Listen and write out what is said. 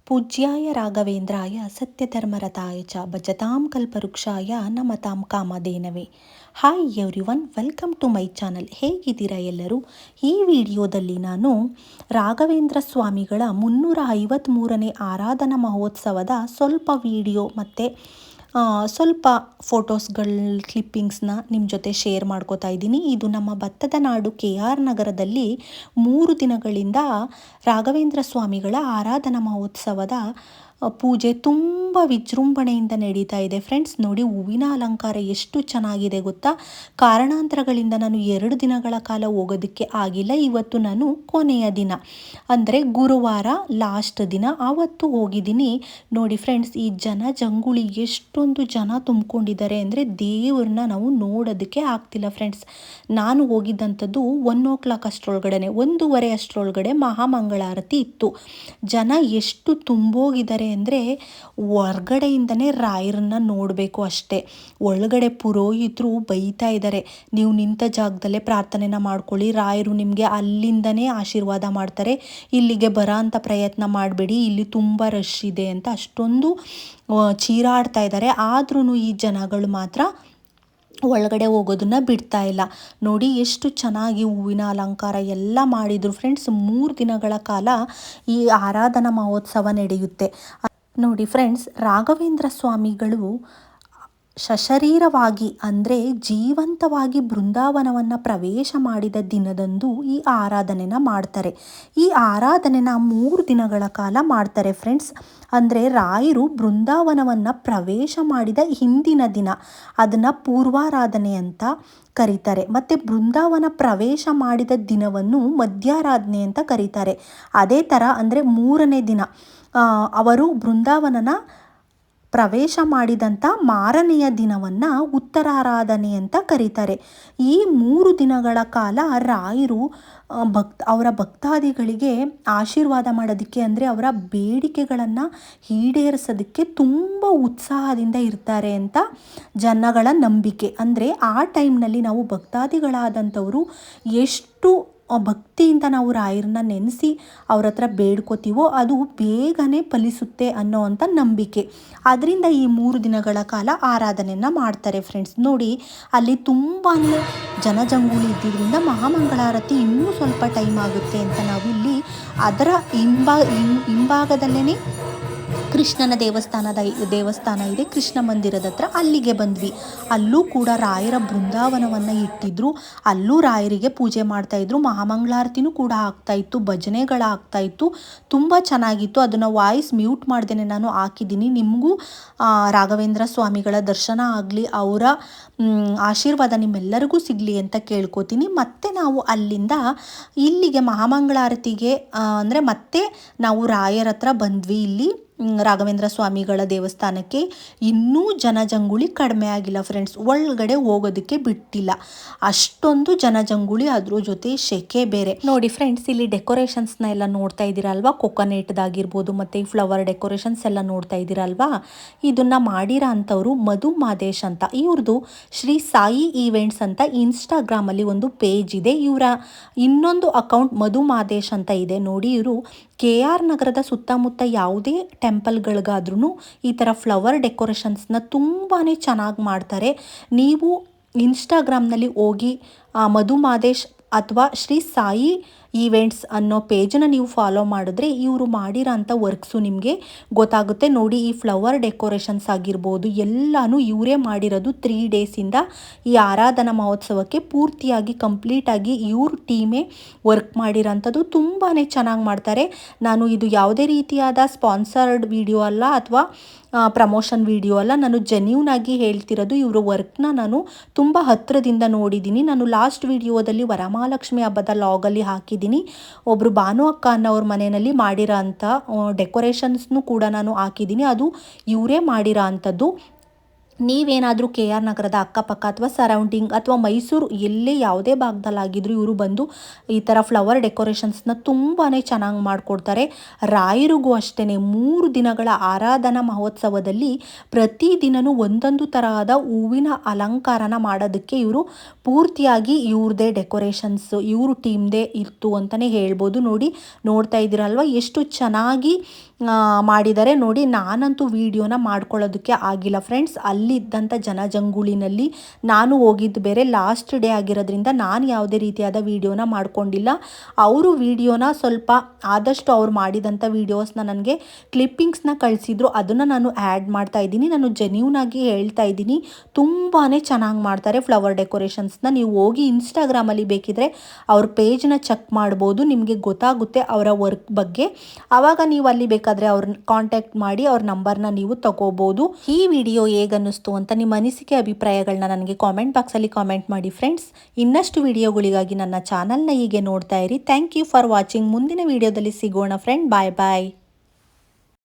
ಪೂಜ್ಯಾಯ ರಾಘವೇಂದ್ರಾಯ ಸತ್ಯಧರ್ಮರತಾಯ ಚ ಭಜತಾಂ ಕಲ್ಪವೃಕ್ಷಾಯ ನಮತಾಂ ಕಾಮಧೇನವೇ. Hi everyone, welcome to my channel. ಹೇಗಿದ್ದೀರಾ ಎಲ್ಲರೂ? ಈ ವಿಡಿಯೋದಲ್ಲಿ ನಾನು ರಾಘವೇಂದ್ರ ಸ್ವಾಮಿಗಳ 353ನೇ ಆರಾಧನಾ ಮಹೋತ್ಸವದ ಸ್ವಲ್ಪ ವಿಡಿಯೋ ಮತ್ತು ಸ್ವಲ್ಪ ಫೋಟೋಸ್ಗಳ ಕ್ಲಿಪ್ಪಿಂಗ್ಸ್ನ ನಿಮ್ಮ ಜೊತೆ ಶೇರ್ ಮಾಡ್ಕೋತಾ ಇದ್ದೀನಿ. ಇದು ನಮ್ಮ ಭತ್ತದ ನಾಡು KR ನಗರದಲ್ಲಿ 3 ದಿನಗಳಿಂದ ರಾಘವೇಂದ್ರ ಸ್ವಾಮಿಗಳ ಆರಾಧನಾ ಮಹೋತ್ಸವದ ಪೂಜೆ ತುಂಬ ವಿಜೃಂಭಣೆಯಿಂದ ನಡೀತಾ ಇದೆ. ಫ್ರೆಂಡ್ಸ್ ನೋಡಿ, ಹೂವಿನ ಅಲಂಕಾರ ಎಷ್ಟು ಚೆನ್ನಾಗಿದೆ ಗೊತ್ತಾ. ಕಾರಣಾಂತರಗಳಿಂದ ನಾನು 2 ದಿನಗಳ ಕಾಲ ಹೋಗೋದಕ್ಕೆ ಆಗಿಲ್ಲ. ಇವತ್ತು ನಾನು ಕೊನೆಯ ದಿನ ಅಂದರೆ ಗುರುವಾರ ಲಾಸ್ಟ್ ದಿನ, ಆವತ್ತು ಹೋಗಿದ್ದೀನಿ. ನೋಡಿ ಫ್ರೆಂಡ್ಸ್, ಈ ಜಂಗುಳಿ ಎಷ್ಟೊಂದು ಜನ ತುಂಬಿಕೊಂಡಿದ್ದಾರೆ ಅಂದರೆ ದೇವ್ರನ್ನ ನಾವು ನೋಡೋದಕ್ಕೆ ಆಗ್ತಿಲ್ಲ. ಫ್ರೆಂಡ್ಸ್, ನಾನು ಹೋಗಿದ್ದಂಥದ್ದು 1:00 ಅಷ್ಟರೊಳಗಡೆ, 1:30 ಅಷ್ಟರೊಳಗಡೆ ಮಹಾಮಂಗಳಾರತಿ ಇತ್ತು. ಜನ ಎಷ್ಟು ತುಂಬೋಗಿದ್ದಾರೆ ಅಂದರೆ ಹೊರ್ಗಡೆಯಿಂದನೇ ರಾಯರನ್ನ ನೋಡಬೇಕು ಅಷ್ಟೇ. ಒಳಗಡೆ ಪುರೋಹಿತರು ಬೈತಾ ಇದ್ದಾರೆ, ನೀವು ನಿಂತ ಜಾಗದಲ್ಲೇ ಪ್ರಾರ್ಥನೆನ ಮಾಡ್ಕೊಳ್ಳಿ, ರಾಯರು ನಿಮಗೆ ಅಲ್ಲಿಂದನೇ ಆಶೀರ್ವಾದ ಮಾಡ್ತಾರೆ, ಇಲ್ಲಿಗೆ ಬರೋ ಅಂಥ ಪ್ರಯತ್ನ ಮಾಡಬೇಡಿ, ಇಲ್ಲಿ ತುಂಬ ರಶ್ ಇದೆ ಅಂತ ಅಷ್ಟೊಂದು ಚೀರಾಡ್ತಾ ಇದ್ದಾರೆ. ಆದ್ರೂ ಈ ಜನಗಳು ಮಾತ್ರ ಒಳಗಡೆ ಹೋಗೋದನ್ನ ಬಿಡ್ತಾ ಇಲ್ಲ. ನೋಡಿ ಎಷ್ಟು ಚೆನ್ನಾಗಿ ಹೂವಿನ ಅಲಂಕಾರ ಎಲ್ಲ ಮಾಡಿದರು. ಫ್ರೆಂಡ್ಸ್, 3 ದಿನಗಳ ಕಾಲ ಈ ಆರಾಧನಾ ಮಹೋತ್ಸವ ನಡೆಯುತ್ತೆ. ನೋಡಿ ಫ್ರೆಂಡ್ಸ್, ರಾಘವೇಂದ್ರ ಸ್ವಾಮಿಗಳು ಸಶರೀರವಾಗಿ ಅಂದರೆ ಜೀವಂತವಾಗಿ ಬೃಂದಾವನವನ್ನು ಪ್ರವೇಶ ಮಾಡಿದ ದಿನದಂದು ಈ ಆರಾಧನೆನ ಮಾಡ್ತಾರೆ. ಈ ಆರಾಧನೆನ 3 ದಿನಗಳ ಕಾಲ ಮಾಡ್ತಾರೆ. ಫ್ರೆಂಡ್ಸ್, ಅಂದರೆ ರಾಯರು ಬೃಂದಾವನವನ್ನು ಪ್ರವೇಶ ಮಾಡಿದ ಹಿಂದಿನ ದಿನ ಅದನ್ನು ಪೂರ್ವಾರಾಧನೆ ಅಂತ ಕರೀತಾರೆ. ಮತ್ತು ಬೃಂದಾವನ ಪ್ರವೇಶ ಮಾಡಿದ ದಿನವನ್ನು ಮಧ್ಯಾರಾಧನೆ ಅಂತ ಕರೀತಾರೆ. ಅದೇ ಥರ ಅಂದರೆ 3ನೇ ದಿನ ಅವರು ಬೃಂದಾವನನ ಪ್ರವೇಶ ಮಾಡಿದಂಥ ಮಾರನೆಯ ದಿನವನ್ನು ಉತ್ತರಾರಾಧನೆ ಅಂತ ಕರೀತಾರೆ. ಈ 3 ದಿನಗಳ ಕಾಲ ರಾಯರು ಅವರ ಭಕ್ತಾದಿಗಳಿಗೆ ಆಶೀರ್ವಾದ ಮಾಡೋದಕ್ಕೆ ಅಂದರೆ ಅವರ ಬೇಡಿಕೆಗಳನ್ನು ಈಡೇರಿಸೋದಕ್ಕೆ ತುಂಬ ಉತ್ಸಾಹದಿಂದ ಇರ್ತಾರೆ ಅಂತ ಜನಗಳ ನಂಬಿಕೆ. ಅಂದರೆ ಆ ಟೈಮ್ನಲ್ಲಿ ನಾವು ಭಕ್ತಾದಿಗಳಾದಂಥವರು ಎಷ್ಟು ಭಕ್ತಿಯಿಂದ ನಾವು ರಾಯರನ್ನ ನೆನೆಸಿ ಅವ್ರ ಹತ್ರ ಬೇಡ್ಕೋತೀವೋ ಅದು ಬೇಗನೆ ಫಲಿಸುತ್ತೆ ಅನ್ನೋವಂಥ ನಂಬಿಕೆ. ಅದರಿಂದ ಈ 3 ದಿನಗಳ ಕಾಲ ಆರಾಧನೆಯನ್ನು ಮಾಡ್ತಾರೆ. ಫ್ರೆಂಡ್ಸ್ ನೋಡಿ, ಅಲ್ಲಿ ತುಂಬಾ ಜನಜಂಗುಳಿ ಇದ್ದಿದ್ದರಿಂದ ಮಹಾಮಂಗಳಾರತಿ ಇನ್ನೂ ಸ್ವಲ್ಪ ಟೈಮ್ ಆಗುತ್ತೆ ಅಂತ ನಾವಿಲ್ಲಿ ಅದರ ಹಿಂಭಾಗದಲ್ಲೇ ಕೃಷ್ಣನ ದೇವಸ್ಥಾನ ಇದೆ, ಕೃಷ್ಣ ಮಂದಿರದ ಹತ್ರ, ಅಲ್ಲಿಗೆ ಬಂದ್ವಿ. ಅಲ್ಲೂ ಕೂಡ ರಾಯರ ಬೃಂದಾವನವನ್ನು ಇಟ್ಟಿದ್ರು, ಅಲ್ಲೂ ರಾಯರಿಗೆ ಪೂಜೆ ಮಾಡ್ತಾಯಿದ್ರು, ಮಹಾಮಂಗಳಾರತಿನೂ ಕೂಡ ಆಗ್ತಾಯಿತ್ತು, ಭಜನೆಗಳಾಗ್ತಾಯಿತ್ತು, ತುಂಬ ಚೆನ್ನಾಗಿತ್ತು. ಅದನ್ನು ವಾಯ್ಸ್ ಮ್ಯೂಟ್ ಮಾಡ್ದೇನೆ ನಾನು ಹಾಕಿದ್ದೀನಿ. ನಿಮಗೂ ರಾಘವೇಂದ್ರ ಸ್ವಾಮಿಗಳ ದರ್ಶನ ಆಗಲಿ, ಅವರ ಆಶೀರ್ವಾದ ನಿಮ್ಮೆಲ್ಲರಿಗೂ ಸಿಗಲಿ ಅಂತ ಕೇಳ್ಕೊತೀನಿ. ಮತ್ತೆ ನಾವು ಅಲ್ಲಿಂದ ಇಲ್ಲಿಗೆ ಮಹಾಮಂಗಳಾರತಿಗೆ ಅಂದರೆ ಮತ್ತೆ ನಾವು ರಾಯರ ಹತ್ರ ಬಂದ್ವಿ. ಇಲ್ಲಿ ರಾಘವೇಂದ್ರ ಸ್ವಾಮಿಗಳ ದೇವಸ್ಥಾನಕ್ಕೆ ಇನ್ನೂ ಜನಜಂಗುಳಿ ಕಡಿಮೆ ಆಗಿಲ್ಲ. ಫ್ರೆಂಡ್ಸ್, ಒಳಗಡೆ ಹೋಗೋದಕ್ಕೆ ಬಿಟ್ಟಿಲ್ಲ, ಅಷ್ಟೊಂದು ಜನಜಂಗುಳಿ, ಅದ್ರ ಜೊತೆ ಶೆಕೆ ಬೇರೆ. ನೋಡಿ ಫ್ರೆಂಡ್ಸ್, ಇಲ್ಲಿ ಡೆಕೋರೇಷನ್ಸ್ನ ಎಲ್ಲ ನೋಡ್ತಾ ಇದ್ದೀರಲ್ವಾ, ಕೊಕೊನೆಟ್ದಾಗಿರ್ಬೋದು ಮತ್ತು ಫ್ಲವರ್ ಡೆಕೋರೇಷನ್ಸ್ ಎಲ್ಲ ನೋಡ್ತಾ ಇದ್ದೀರಲ್ವಾ. ಇದನ್ನು ಮಾಡಿರೋ ಅಂಥವ್ರು ಮಧು ಮಾದೇಶ್ ಅಂತ. ಇವ್ರದ್ದು ಶ್ರೀ ಸಾಯಿ ಈವೆಂಟ್ಸ್ ಅಂತ ಇನ್ಸ್ಟಾಗ್ರಾಮಲ್ಲಿ ಒಂದು ಪೇಜ್ ಇದೆ. ಇವರ ಇನ್ನೊಂದು ಅಕೌಂಟ್ ಮಧು ಮಾದೇಶ್ ಅಂತ ಇದೆ. ನೋಡಿ, ಇವರು KR ನಗರದ ಸುತ್ತಮುತ್ತ ಯಾವುದೇ ಟೆಂಪಲ್ಗಳಿಗಾದ್ರೂ ಈ ಥರ ಫ್ಲವರ್ ಡೆಕೋರೇಷನ್ಸ್ನ ತುಂಬಾ ಚೆನ್ನಾಗಿ ಮಾಡ್ತಾರೆ. ನೀವು ಇನ್ಸ್ಟಾಗ್ರಾಮ್ನಲ್ಲಿ ಹೋಗಿ ಮಧು ಮಾದೇಶ್ ಅಥವಾ ಶ್ರೀ ಸಾಯಿ ಈವೆಂಟ್ಸ್ ಅನ್ನೋ ಪೇಜನ್ನ ನೀವು ಫಾಲೋ ಮಾಡಿದ್ರೆ ಇವರು ಮಾಡಿರೋ ಅಂಥ ವರ್ಕ್ಸು ನಿಮಗೆ ಗೊತ್ತಾಗುತ್ತೆ. ನೋಡಿ, ಈ ಫ್ಲವರ್ ಡೆಕೋರೇಷನ್ಸ್ ಆಗಿರ್ಬೋದು ಎಲ್ಲನೂ ಇವರೇ ಮಾಡಿರೋದು. 3 ಡೇಸಿಂದ ಈ ಆರಾಧನಾ ಮಹೋತ್ಸವಕ್ಕೆ ಪೂರ್ತಿಯಾಗಿ ಕಂಪ್ಲೀಟಾಗಿ ಇವ್ರ ಟೀಮೇ ವರ್ಕ್ ಮಾಡಿರೋಂಥದ್ದು. ತುಂಬಾ ಚೆನ್ನಾಗಿ ಮಾಡ್ತಾರೆ. ನಾನು ಇದು ಯಾವುದೇ ರೀತಿಯಾದ ಸ್ಪಾನ್ಸರ್ಡ್ ವಿಡಿಯೋ ಅಲ್ಲ ಅಥವಾ ಪ್ರಮೋಷನ್ ವಿಡಿಯೋ ಅಲ್ಲ, ನಾನು ಜೆನ್ಯೂನ್ ಆಗಿ ಹೇಳ್ತಿರೋದು. ಇವರು ವರ್ಕ್ನ ನಾನು ತುಂಬ ಹತ್ತಿರದಿಂದ ನೋಡಿದ್ದೀನಿ. ನಾನು ಲಾಸ್ಟ್ ವಿಡಿಯೋದಲ್ಲಿ ವರಮಹಾಲಕ್ಷ್ಮಿ ಹಬ್ಬದ ಲಾಗಲ್ಲಿ ಹಾಕಿದ್ದೀನಿ. ಒಬ್ಬರು ಭಾನು ಅಕ್ಕ ಅನ್ನೋವ್ರ ಮನೆಯಲ್ಲಿ ಮಾಡಿರೋ ಅಂಥ ಡೆಕೋರೇಷನ್ಸ್ನು ಕೂಡ ನಾನು ಹಾಕಿದ್ದೀನಿ. ಅದು ಇವರೇ ಮಾಡಿರೋ ಅಂಥದ್ದು. ನೀವೇನಾದರೂ KR ನಗರದ ಅಕ್ಕಪಕ್ಕ ಅಥವಾ ಸರೌಂಡಿಂಗ್ ಅಥವಾ ಮೈಸೂರು ಎಲ್ಲೇ ಯಾವುದೇ ಭಾಗದಲ್ಲಾಗಿದ್ದರೂ ಇವರು ಬಂದು ಈ ಥರ ಫ್ಲವರ್ ಡೆಕೋರೇಷನ್ಸ್ನ ತುಂಬಾ ಚೆನ್ನಾಗಿ ಮಾಡಿಕೊಡ್ತಾರೆ. ರಾಯರಿಗೂ ಅಷ್ಟೇ 3 ದಿನಗಳ ಆರಾಧನಾ ಮಹೋತ್ಸವದಲ್ಲಿ ಪ್ರತಿದಿನವೂ ಒಂದೊಂದು ತರಹದ ಹೂವಿನ ಅಲಂಕಾರನ ಮಾಡೋದಕ್ಕೆ ಇವರು ಪೂರ್ತಿಯಾಗಿ ಇವ್ರದ್ದೇ ಡೆಕೋರೇಷನ್ಸ್ ಇವರು ಟೀಮ್ದೇ ಇತ್ತು ಅಂತಲೇ ಹೇಳ್ಬೋದು. ನೋಡ್ತಾ ಇದ್ದೀರಲ್ವ ಎಷ್ಟು ಚೆನ್ನಾಗಿ ಮಾಡಿದ್ದಾರೆ ನೋಡಿ. ನಾನಂತೂ ವಿಡಿಯೋನ ಮಾಡ್ಕೊಳ್ಳೋದಕ್ಕೆ ಆಗಿಲ್ಲ ಫ್ರೆಂಡ್ಸ್. ಅಲ್ಲಿದ್ದಂಥ ಜನಜಂಗುಳಿನಲ್ಲಿ ನಾನು ಹೋಗಿದ್ದು ಬೇರೆ, ಲಾಸ್ಟ್ ಡೇ ಆಗಿರೋದ್ರಿಂದ ನಾನು ಯಾವುದೇ ರೀತಿಯಾದ ವಿಡಿಯೋನ ಮಾಡ್ಕೊಂಡಿಲ್ಲ. ಅವರು ವಿಡಿಯೋನ ಸ್ವಲ್ಪ ಆದಷ್ಟು ಅವ್ರು ಮಾಡಿದಂಥ ವಿಡಿಯೋಸ್ನ ನನಗೆ ಕ್ಲಿಪ್ಪಿಂಗ್ಸ್ನ ಕಳಿಸಿದ್ರು, ಅದನ್ನು ನಾನು ಆ್ಯಡ್ ಮಾಡ್ತಾ ಇದ್ದೀನಿ. ನಾನು ಜೆನ್ಯೂನ್ ಆಗಿ ಹೇಳ್ತಾ ಇದ್ದೀನಿ, ತುಂಬಾ ಚೆನ್ನಾಗಿ ಮಾಡ್ತಾರೆ ಫ್ಲವರ್ ಡೆಕೋರೇಷನ್ಸ್ನ. ನೀವು ಹೋಗಿ ಇನ್ಸ್ಟಾಗ್ರಾಮಲ್ಲಿ ಬೇಕಿದ್ರೆ ಅವ್ರ ಪೇಜ್ನ ಚೆಕ್ ಮಾಡ್ಬೋದು, ನಿಮಗೆ ಗೊತ್ತಾಗುತ್ತೆ ಅವರ ವರ್ಕ್ ಬಗ್ಗೆ. ಆವಾಗ ನೀವು ಅಲ್ಲಿ ಬೇಕಾದರೆ ಅವ್ರನ್ನ ಕಾಂಟ್ಯಾಕ್ಟ್ ಮಾಡಿ ಅವ್ರ ನಂಬರ್ನ ನೀವು ತಗೋಬೋದು. ಈ ವಿಡಿಯೋ ಹೇಗನ್ನಿಸ್ತು ಅಂತ ನಿಮ್ಮ ಅನಿಸಿಕೆ ಅಭಿಪ್ರಾಯಗಳನ್ನ ನನಗೆ ಕಾಮೆಂಟ್ ಬಾಕ್ಸಲ್ಲಿ ಕಾಮೆಂಟ್ ಮಾಡಿ ಫ್ರೆಂಡ್ಸ್. ಇನ್ನಷ್ಟು ವಿಡಿಯೋಗಳಿಗಾಗಿ ನನ್ನ ಚಾನಲ್ನ ಹೀಗೆ ನೋಡ್ತಾ ಇರಿ. Thank you for watching. ಮುಂದಿನ ವಿಡಿಯೋದಲ್ಲಿ ಸಿಗೋಣ ಫ್ರೆಂಡ್. ಬಾಯ್ ಬಾಯ್.